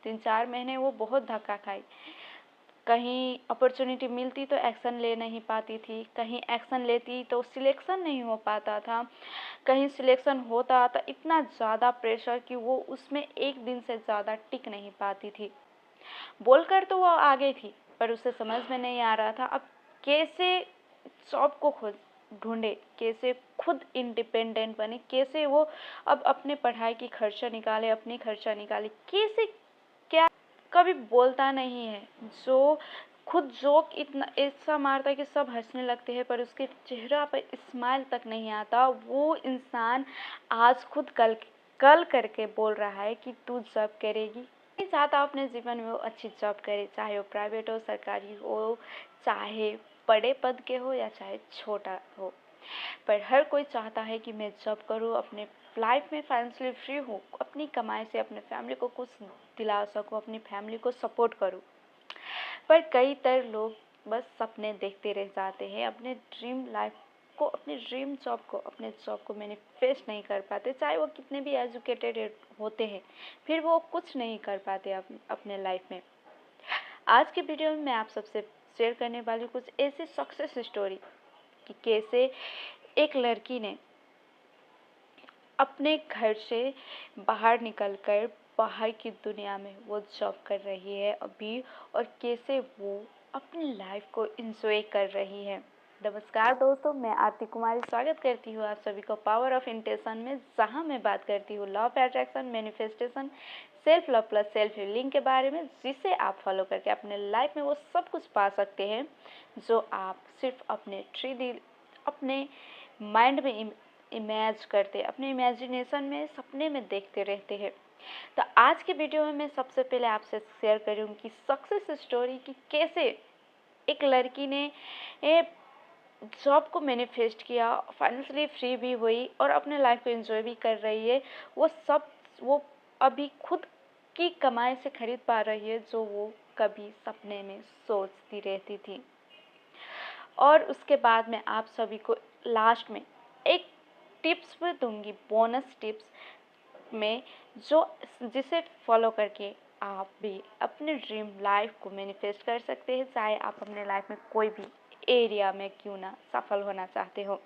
3-4 महीने वो बहुत धक्का खाई। कहीं अपॉर्चुनिटी मिलती तो एक्शन ले नहीं पाती थी, कहीं एक्शन लेती तो सिलेक्शन नहीं हो पाता था, कहीं सिलेक्शन होता तो इतना ज़्यादा प्रेशर कि वो उसमें एक दिन से ज़्यादा टिक नहीं पाती थी। बोलकर तो वो आगे थी, पर उसे समझ में नहीं आ रहा था अब कैसे जॉब को खुद ढूंढे, कैसे खुद इंडिपेंडेंट बने, कैसे वो अब अपने पढ़ाई की खर्चा निकाले, अपनी खर्चा निकाले, कैसे क्या। कभी बोलता नहीं है, जो खुद जोक इतना ऐसा मारता है कि सब हंसने लगते हैं, पर उसके चेहरा पर स्माइल तक नहीं आता। वो इंसान आज खुद कल कल करके बोल रहा है कि तू जॉब करेगी। नहीं चाहता अपने जीवन में वो अच्छी जॉब करे, चाहे वो प्राइवेट हो, सरकारी हो, चाहे बड़े पद के हो या चाहे छोटा हो, पर हर कोई चाहता है कि मैं जॉब करूँ, अपने लाइफ में फाइनेंशियली फ्री हूँ, अपनी कमाई से अपने फैमिली को कुछ दिला सकूँ, अपनी फैमिली को सपोर्ट करूँ। पर कई तरह लोग बस सपने देखते रह जाते हैं, अपने ड्रीम लाइफ को, अपने ड्रीम जॉब को, अपने जॉब को मैनिफेस्ट नहीं कर पाते। चाहे वो कितने भी एजुकेटेड होते हैं, फिर वो कुछ नहीं कर पाते अपने लाइफ में। आज की वीडियो में मैं आप सबसे शेयर करने वाली कुछ ऐसी सक्सेस स्टोरी कि कैसे एक लड़की ने अपने घर से बाहर निकलकर बाहर की दुनिया में वो जॉब कर रही है अभी, और कैसे वो अपनी लाइफ को एंजॉय कर रही है। नमस्कार दोस्तों, मैं आरती कुमारी स्वागत करती हूँ आप सभी को पावर ऑफ इंटेंशन में, जहाँ मैं बात करती हूँ law of attraction, manifestation, self love plus self healing के बारे में, जिसे आप फॉलो करके अपने लाइफ में वो सब कुछ पा सकते हैं जो आप सिर्फ अपने माइंड में इमेज करते, अपने इमेजिनेशन में, सपने में देखते रहते हैं। तो आज के वीडियो में मैं सबसे पहले आपसे शेयर करूँगी सक्सेस स्टोरी कि कैसे एक लड़की ने जॉब को मैनिफेस्ट किया, फाइनेंशियली फ्री भी हुई और अपने लाइफ को एंजॉय भी कर रही है। वो अभी खुद की कमाई से खरीद पा रही है जो वो कभी सपने में सोचती रहती थी। और उसके बाद मैं आप सभी को लास्ट में एक टिप्स भी दूंगी, बोनस टिप्स में, जिसे फॉलो करके आप भी अपने ड्रीम लाइफ को मैनिफेस्ट कर सकते हैं, चाहे आप अपने लाइफ में कोई भी एरिया में क्यों ना सफल होना चाहते हो।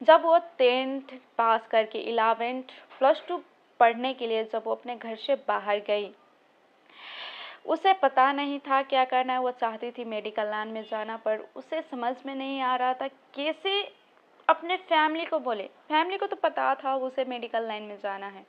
जब वो 10th पास करके 11th +2 पढ़ने के लिए जब वो अपने घर से बाहर गई, उसे पता नहीं था क्या करना है। वो चाहती थी मेडिकल लाइन में जाना, पर उसे समझ में नहीं आ रहा था कैसे अपने फैमिली को बोले। फैमिली को तो पता था उसे मेडिकल लाइन में जाना है,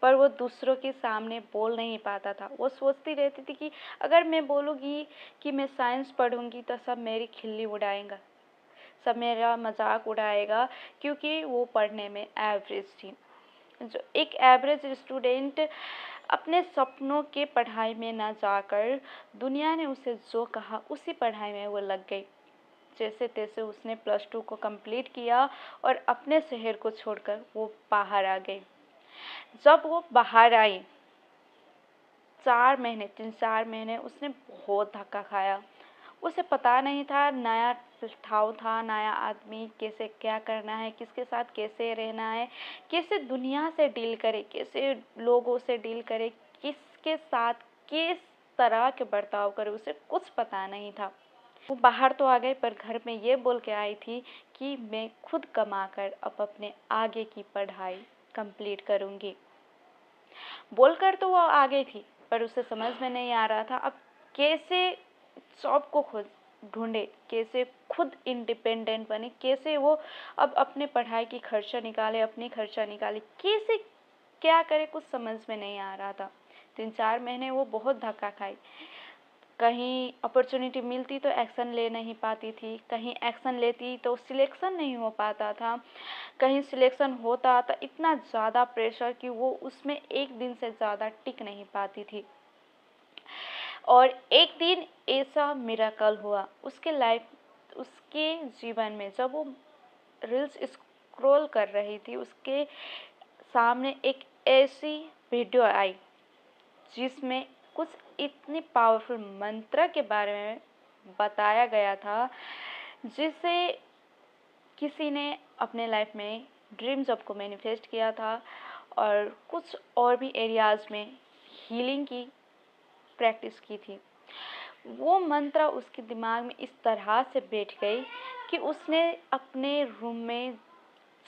पर वो दूसरों के सामने बोल नहीं पाता था। वो सोचती रहती थी कि अगर मैं बोलूँगी कि मैं साइंस पढ़ूँगी तो सब मेरी खिल्ली उड़ाएगा, सब मेरा मजाक उड़ाएगा, क्योंकि वो पढ़ने में एवरेज थी। जो एक एवरेज स्टूडेंट अपने सपनों के पढ़ाई में ना जाकर दुनिया ने उसे जो कहा उसी पढ़ाई में वो लग गई। जैसे तैसे उसने +2 को कंप्लीट किया और अपने शहर को छोड़कर वो बाहर आ गई। जब वो बाहर आई 3-4 महीने उसने बहुत धक्का खाया। उसे पता नहीं था, नया ठाव था, नया आदमी, कैसे क्या करना है, किसके साथ कैसे रहना है, कैसे दुनिया से डील करे, कैसे लोगों से डील करे, किसके साथ किस तरह के बर्ताव करे, उसे कुछ पता नहीं था। वो बाहर तो आ गई, पर घर में ये बोल के आई थी कि मैं खुद कमाकर अब अपने आगे की पढ़ाई कंप्लीट करूँगी। बोलकर तो वो आ गई थी, पर उसे समझ में नहीं आ रहा था अब कैसे जॉब को खुद ढूंढे, कैसे खुद इंडिपेंडेंट बने, कैसे वो अब अपने पढ़ाई की खर्चा निकाले, अपनी खर्चा निकाले, कैसे क्या करे, कुछ समझ में नहीं आ रहा था। 3-4 महीने वो बहुत धक्का खाई। कहीं अपॉर्चुनिटी मिलती तो एक्शन ले नहीं पाती थी, कहीं एक्शन लेती तो सिलेक्शन नहीं हो पाता था, कहीं सिलेक्शन होता तो इतना ज़्यादा प्रेशर कि वो उसमें एक दिन से ज़्यादा टिक नहीं पाती थी। और एक दिन ऐसा मिरेकल हुआ उसके जीवन में। जब वो रील्स स्क्रॉल कर रही थी, उसके सामने एक ऐसी वीडियो आई जिसमें कुछ इतनी पावरफुल मंत्र के बारे में बताया गया था, जिसे किसी ने अपने लाइफ में ड्रीम जॉब को मैनिफेस्ट किया था और कुछ और भी एरियाज़ में हीलिंग की प्रैक्टिस की थी। वो मंत्र उसके दिमाग में इस तरह से बैठ गई कि उसने अपने रूम में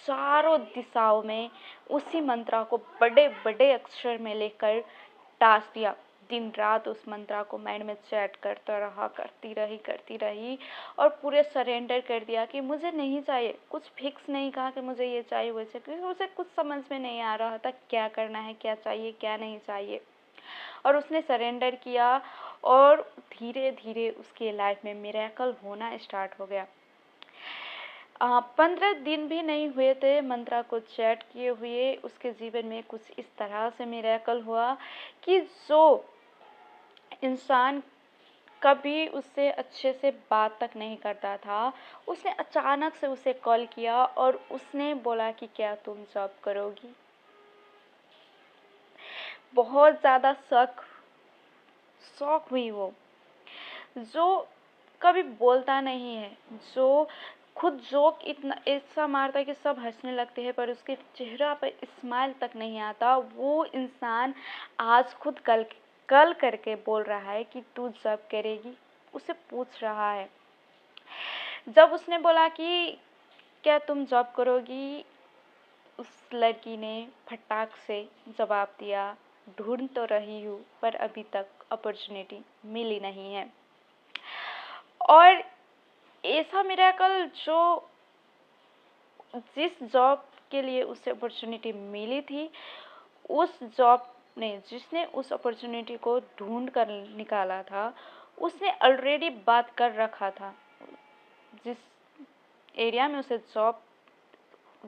चारों दिशाओं में उसी मंत्र को बड़े बड़े अक्षर में लेकर टाँस दिया। दिन रात उस मंत्र को माइंड में चैट करती रही और पूरे सरेंडर कर दिया कि मुझे नहीं चाहिए। कुछ फिक्स नहीं कहा कि मुझे ये चाहिए वो चाहिए, क्योंकि उसे कुछ समझ में नहीं आ रहा था क्या करना है, क्या चाहिए क्या नहीं चाहिए। और उसने सरेंडर किया और धीरे धीरे उसके लाइफ में मिरेकल होना स्टार्ट हो गया। 15 दिन भी नहीं हुए थे मंत्रा को चैट किए हुए, उसके जीवन में कुछ इस तरह से मिरेकल हुआ कि जो इंसान कभी उससे अच्छे से बात तक नहीं करता था, उसने अचानक से उसे कॉल किया और उसने बोला कि क्या तुम जॉब करोगी। बहुत ज़्यादा शॉक हुई वो, जो कभी बोलता नहीं है, जो खुद जोक इतना ऐसा मारता है कि सब हंसने लगते हैं, पर उसके चेहरा पर स्माइल तक नहीं आता। वो इंसान आज खुद कल करके बोल रहा है कि तू जॉब करेगी, उसे पूछ रहा है। जब उसने बोला कि क्या तुम जॉब करोगी, उस लड़की ने फटाक से जवाब दिया, ढूंढ तो रही हूँ पर अभी तक अपॉर्चुनिटी मिली नहीं है। और ऐसा मिरेकल जो जिस जॉब के लिए उसे अपॉर्चुनिटी मिली थी, उस जॉब ने जिसने उस अपॉर्चुनिटी को ढूंढ कर निकाला था, उसने ऑलरेडी बात कर रखा था। जिस एरिया में उसे जॉब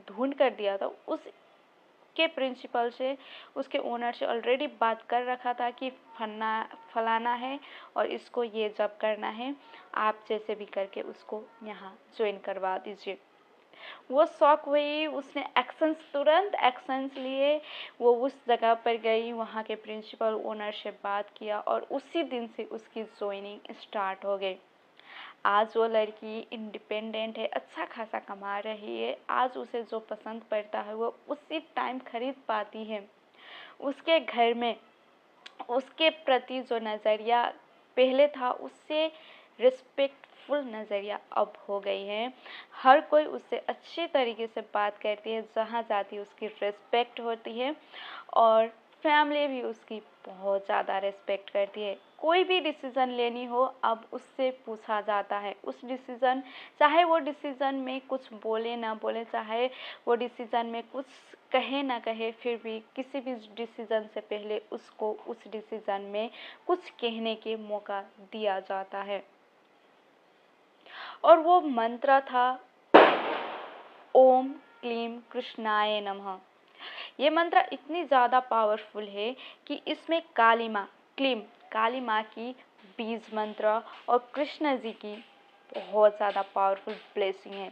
ढूंढ कर दिया था, उसके प्रिंसिपल से, उसके ओनर से ऑलरेडी बात कर रखा था कि फलाना है और इसको ये जॉब करना है, आप जैसे भी करके उसको यहाँ ज्वाइन करवा दीजिए। वो शॉक हुई, उसने तुरंत एक्शंस लिए। वो उस जगह पर गई, वहाँ के प्रिंसिपल ओनर से बात किया और उसी दिन से उसकी ज्वाइनिंग स्टार्ट हो गई। आज वो लड़की इंडिपेंडेंट है, अच्छा खासा कमा रही है। आज उसे जो पसंद पड़ता है वो उसी टाइम खरीद पाती है। उसके घर में उसके प्रति जो नज़रिया पहले था, उससे रिस्पेक्टफुल नज़रिया अब हो गई है। हर कोई उससे अच्छी तरीके से बात करती है, जहाँ जाती है उसकी रिस्पेक्ट होती है और फैमिली भी उसकी बहुत ज़्यादा रिस्पेक्ट करती है। कोई भी डिसीज़न लेनी हो अब उससे पूछा जाता है। उस डिसीज़न, चाहे वो डिसीज़न में कुछ बोले ना बोले, चाहे वो डिसीज़न में कुछ कहे ना कहे, फिर भी किसी भी डिसीज़न से पहले उसको उस डिसीज़न में कुछ कहने के मौका दिया जाता है। और वो मंत्र था ओम क्लीम कृष्णाय नमः। ये मंत्र इतनी ज़्यादा पावरफुल है कि इसमें काली माँ की बीज मंत्र और कृष्ण जी की बहुत ज़्यादा पावरफुल ब्लेसिंग है।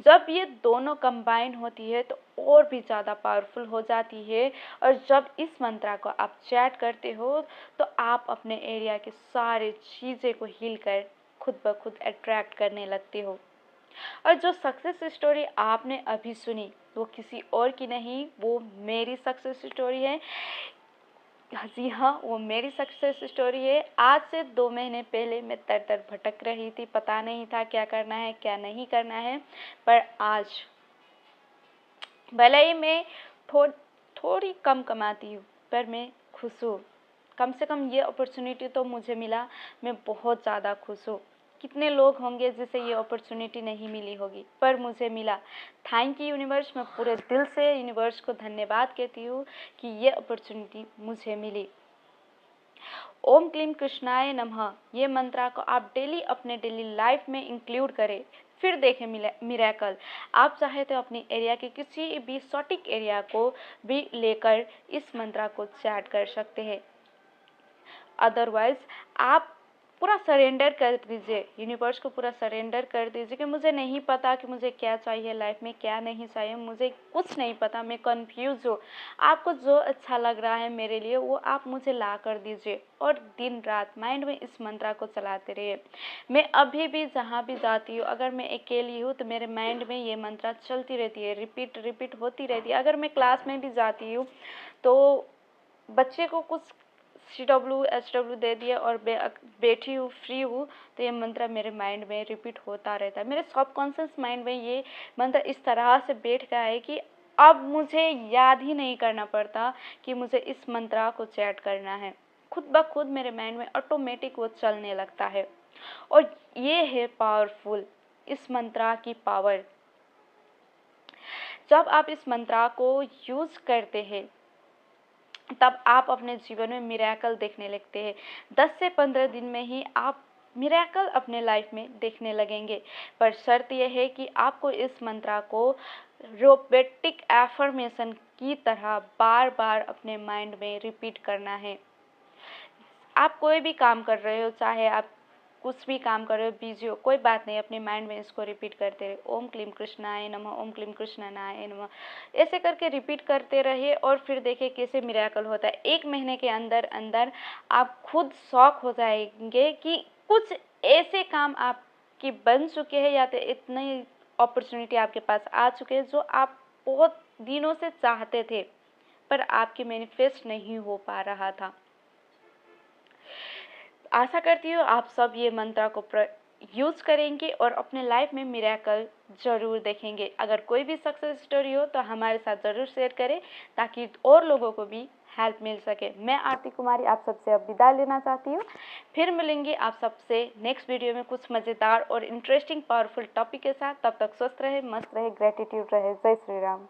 जब ये दोनों कंबाइन होती है तो और भी ज़्यादा पावरफुल हो जाती है। और जब इस मंत्र को आप चैट करते हो तो आप अपने एरिया के सारे चीज़ें को हील कर खुद ब खुद अट्रैक्ट करने लगते हो। और जो सक्सेस स्टोरी आपने अभी सुनी वो किसी और की नहीं, वो मेरी सक्सेस स्टोरी है। जी हाँ, वो मेरी सक्सेस स्टोरी है। आज से 2 महीने पहले मैं तर भटक रही थी, पता नहीं था क्या करना है क्या नहीं करना है, पर आज भले ही मैं थोड़ी कम कमाती हूँ पर मैं खुश हूँ। कम से कम ये अपॉर्चुनिटी तो मुझे मिला, मैं बहुत ज़्यादा खुश हूँ। कितने लोग होंगे जिसे ये अपॉर्चुनिटी नहीं मिली होगी, पर मुझे मिला। थैंक यू यूनिवर्स, मैं पूरे दिल से यूनिवर्स को धन्यवाद कहती हूँ कि ये अपॉर्चुनिटी मुझे मिली। ओम क्लीम कृष्णाय नमः ये मंत्र को आप अपने डेली लाइफ में इंक्लूड करें, फिर देखें मिरेकल। आप चाहे तो अपनी एरिया के किसी भी सटीक एरिया को भी लेकर इस मंत्र को चैट कर सकते हैं। अदरवाइज आप पूरा सरेंडर कर दीजिए, यूनिवर्स को पूरा सरेंडर कर दीजिए कि मुझे नहीं पता कि मुझे क्या चाहिए लाइफ में, क्या नहीं चाहिए, मुझे कुछ नहीं पता, मैं कंफ्यूज हूँ। आपको जो अच्छा लग रहा है मेरे लिए वो आप मुझे ला कर दीजिए और दिन रात माइंड में इस मंत्रा को चलाते रहिए। मैं अभी भी जहाँ भी जाती हूँ, अगर मैं अकेली हूँ तो मेरे माइंड में ये मंत्रा चलती रहती है, रिपीट रिपीट होती रहती है। अगर मैं क्लास में भी जाती हूँ तो बच्चे को कुछ CW दे दिया और बैठी हूँ, फ्री हूँ, तो ये मंत्र मेरे माइंड में रिपीट होता रहता है। मेरे सबकॉन्शियस माइंड में ये मंत्र इस तरह से बैठ गया है कि अब मुझे याद ही नहीं करना पड़ता कि मुझे इस मंत्र को चैट करना है, खुद ब खुद मेरे माइंड में ऑटोमेटिक वो चलने लगता है। और ये है पावरफुल इस मंत्र की पावर। जब आप इस मंत्र को यूज करते हैं तब आप अपने जीवन में मिरेकल देखने लगते हैं। 10 से 15 दिन में ही आप मिरेकल अपने लाइफ में देखने लगेंगे। पर शर्त यह है कि आपको इस मंत्र को रोबोटिक एफर्मेशन की तरह बार बार अपने माइंड में रिपीट करना है। आप कोई भी काम कर रहे हो, चाहे आप कुछ भी काम कर रहे हो, बिजी हो, कोई बात नहीं, अपने माइंड में इसको रिपीट करते रहे। ओम क्लीम कृष्णाय नमः, ओम क्लीम कृष्णाय नमः, ऐसे करके रिपीट करते रहिए और फिर देखिए कैसे मिरेकल होता है। 1 महीने के अंदर अंदर आप खुद शॉक हो जाएंगे कि कुछ ऐसे काम आपके बन चुके हैं या तो इतनी अपॉर्चुनिटी आपके पास आ चुके हैं जो आप बहुत दिनों से चाहते थे पर आपके मैनिफेस्ट नहीं हो पा रहा था। आशा करती हूँ आप सब ये मंत्र को यूज करेंगे और अपने लाइफ में मिरेकल जरूर देखेंगे। अगर कोई भी सक्सेस स्टोरी हो तो हमारे साथ ज़रूर शेयर करें ताकि और लोगों को भी हेल्प मिल सके। मैं आरती कुमारी आप सबसे अब विदा लेना चाहती हूँ। फिर मिलेंगे आप सबसे नेक्स्ट वीडियो में कुछ मज़ेदार और इंटरेस्टिंग पावरफुल टॉपिक के साथ। तब तक स्वस्थ रहे, मस्त रहे, ग्रेटिट्यूड रहे। जय श्री राम।